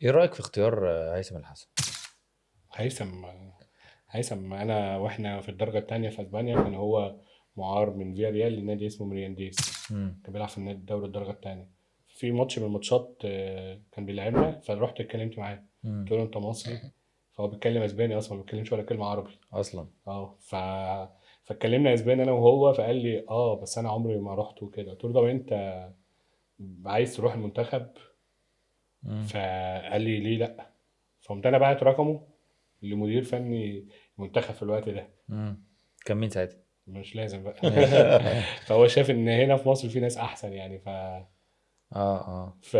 ايه رايك في اختيار هيثم الحسن؟ هيثم انا واحنا في الدرجه الثانيه في اسبانيا كان هو معار من فيا ريال لنادي اسمه مريانديس. امم. كان بيلعب في النادي الدوري الدرجه الثانيه. في ماتش من الماتشات كان بيلعبنا، فرحت اتكلمت معاه. قلت امم. له انت مصري؟ فهو بيتكلم اسباني اصلا، ما بيتكلمش ولا كلمه عربي. اصلا. اه فاتكلمنا اسباني انا وهو، فقال لي بس انا عمري ما رحت وكده. قلت له طب انت عايز تروح المنتخب؟ امم. فقال لي ليه لا. فقمت انا بعت رقمه لمدير فني المنتخب في الوقت ده. امم. كان مين ساعتها؟ مش لازم بقى. ماشي. فهو شاف ان هنا في مصر في ناس احسن يعني. اه اه. ف...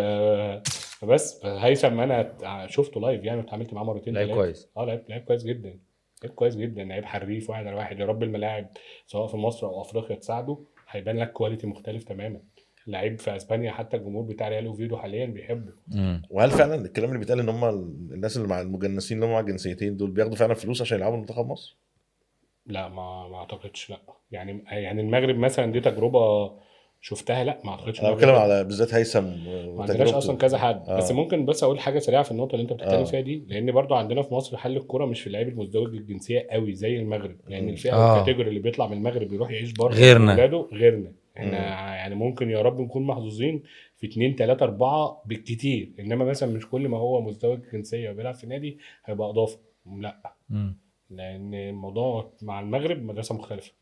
فبس هيثم انا شفته لايف يعني، واتعاملت معاه مرتين لعيب ثلاثه. كويس. لعيب كويس جدا. لعيب كويس جدا، لعيب حريف واحد على واحد. يا رب الملاعب سواء في مصر او افريقيا تساعده، هيبان لك كواليتي مختلف تماما. لعيب في اسبانيا حتى الجمهور بتاع ريال اوفيدو حاليا بيحبه. امم. وهل فعلا الكلام اللي بيتقال ان هم الناس اللي مع المجنسين اللي هم مع الجنسيتين دول بياخدوا فعلا فلوس عشان يلعبوا منتخب مصر؟ لا، ما اعتقدش. لا يعني المغرب مثلا دي تجربه شفتها. لا، ما اعتقدش ان انا هو بتكلم بياخد. على بالذات هيثم ما عندناش اصلا وتجربته. كذا حد، بس اه ممكن بس اقول حاجه سريعه في النقطه اللي انت بتتكلم اه فيها دي، لان برضو عندنا في مصر حل الكوره مش في اللعيب المزدوج الجنسيه قوي زي المغرب، لان مم. الفئه اه. والكاتيجوري اللي بيطلع من المغرب يروح يعيش بره غيرنا. واولاده غيرنا. احنا مم. يعني ممكن يا رب نكون محظوظين في 2 3 4 بالكتير، انما مثلا مش كل ما هو مزدوج الجنسيه وبيلعب في نادي هيبقى اضافه. لا، امم. لان الموضوع مع المغرب مدرسه مختلفه.